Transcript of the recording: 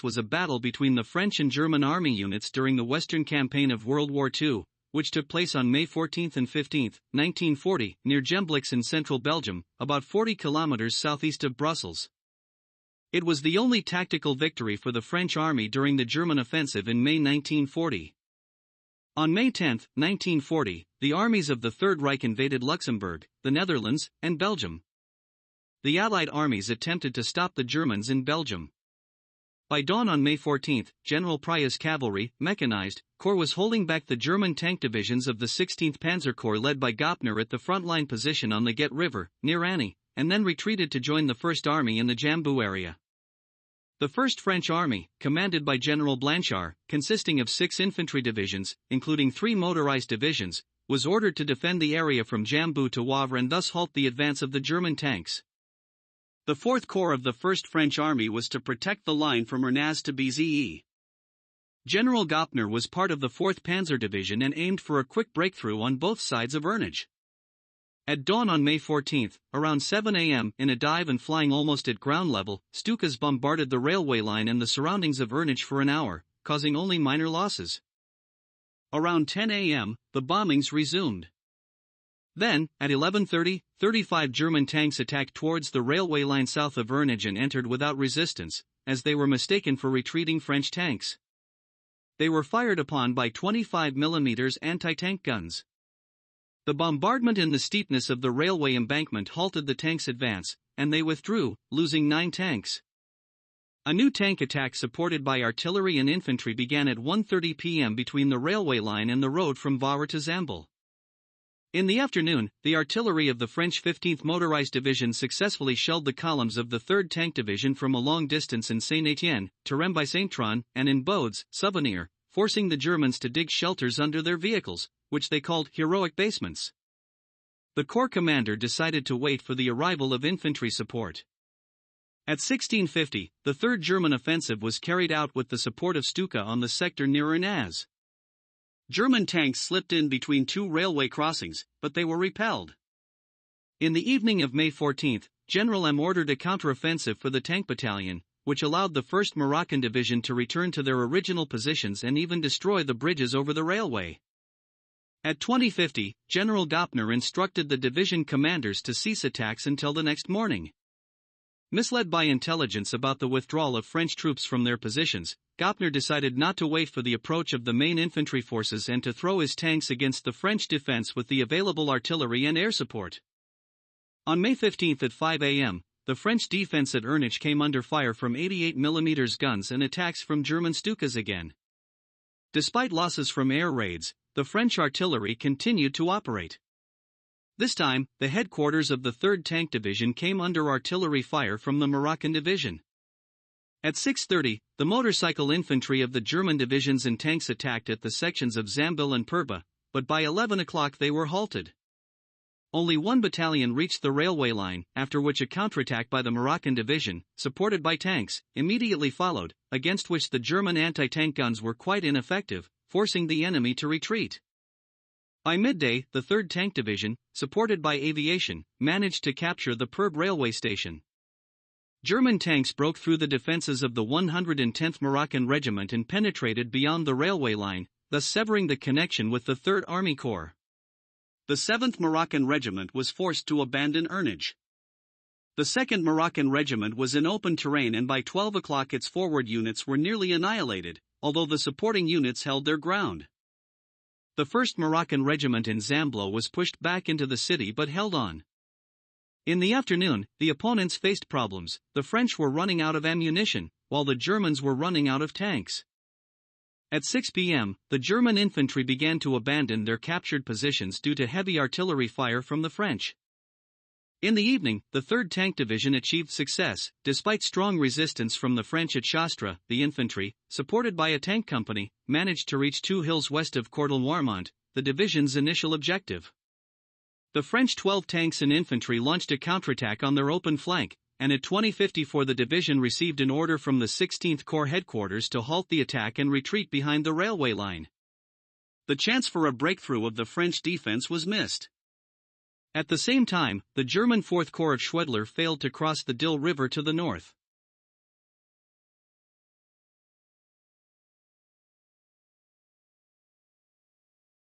was a battle between the French and German army units during the Western Campaign of World War II, which took place on May 14 and 15, 1940, near Gembloux in central Belgium, about 40 kilometers southeast of Brussels. It was the only tactical victory for the French army during the German offensive in May 1940. On May 10, 1940, the armies of the Third Reich invaded Luxembourg, the Netherlands, and Belgium. The Allied armies attempted to stop the Germans in Belgium. By dawn on May 14, General Prey's cavalry, mechanized, corps was holding back the German tank divisions of the 16th Panzer Corps led by Gopner at the front-line position on the Get River, near Annie, and then retreated to join the First Army in the Gembloux area. The First French Army, commanded by General Blanchard, consisting of 6 infantry divisions, including 3 motorized divisions, was ordered to defend the area from Gembloux to Wavre and thus halt the advance of the German tanks. The 4th Corps of the First French Army was to protect the line from Rennes to Béziers. General Gopner was part of the 4th Panzer Division and aimed for a quick breakthrough on both sides of Ernage. At dawn on May 14, around 7 a.m., in a dive and flying almost at ground level, Stukas bombarded the railway line and the surroundings of Ernage for an hour, causing only minor losses. Around 10 a.m., the bombings resumed. Then, at 11:30, 35 German tanks attacked towards the railway line south of Ernage and entered without resistance, as they were mistaken for retreating French tanks. They were fired upon by 25 mm anti-tank guns. The bombardment and the steepness of the railway embankment halted the tanks' advance, and they withdrew, losing 9 tanks. A new tank attack supported by artillery and infantry began at 1:30 p.m. between the railway line and the road from Wavre to Zambel. In the afternoon, the artillery of the French 15th Motorized Division successfully shelled the columns of the 3rd Tank Division from a long distance in Saint-Étienne, Thorem-by-Saint-Tron, and in Baudes, Souvenir, forcing the Germans to dig shelters under their vehicles, which they called heroic basements. The corps commander decided to wait for the arrival of infantry support. At 16:50, the 3rd German offensive was carried out with the support of Stuka on the sector near Rennes. German tanks slipped in between 2 railway crossings, but they were repelled. In the evening of May 14, General M ordered a counteroffensive for the tank battalion, which allowed the 1st Moroccan Division to return to their original positions and even destroy the bridges over the railway. At 20:50, General Gopner instructed the division commanders to cease attacks until the next morning. Misled by intelligence about the withdrawal of French troops from their positions, Gopner decided not to wait for the approach of the main infantry forces and to throw his tanks against the French defense with the available artillery and air support. On May 15 at 5 a.m., the French defense at Ernage came under fire from 88 mm guns and attacks from German Stukas again. Despite losses from air raids, the French artillery continued to operate. This time, the headquarters of the 3rd Tank Division came under artillery fire from the Moroccan Division. At 6:30, the motorcycle infantry of the German divisions and tanks attacked at the sections of Zambel and Perba, but by 11 o'clock they were halted. Only 1 battalion reached the railway line, after which a counterattack by the Moroccan division, supported by tanks, immediately followed, against which the German anti-tank guns were quite ineffective, forcing the enemy to retreat. By midday, the 3rd Tank Division, supported by aviation, managed to capture the Perb railway station. German tanks broke through the defenses of the 110th Moroccan Regiment and penetrated beyond the railway line, thus severing the connection with the 3rd Army Corps. The 7th Moroccan Regiment was forced to abandon Ernage. The 2nd Moroccan Regiment was in open terrain and by 12 o'clock its forward units were nearly annihilated, although the supporting units held their ground. The 1st Moroccan Regiment in Zamblo was pushed back into the city but held on. In the afternoon, the opponents faced problems. The French were running out of ammunition, while the Germans were running out of tanks. At 6 p.m., the German infantry began to abandon their captured positions due to heavy artillery fire from the French. In the evening, the 3rd Tank Division achieved success, despite strong resistance from the French at Chastre. The infantry, supported by a tank company, managed to reach 2 hills west of Cordon-Warmont, the division's initial objective. The French 12 tanks and infantry launched a counterattack on their open flank, and at 20:54 the division received an order from the 16th Corps headquarters to halt the attack and retreat behind the railway line. The chance for a breakthrough of the French defense was missed. At the same time, the German 4th Corps of Schwedler failed to cross the Dill River to the north.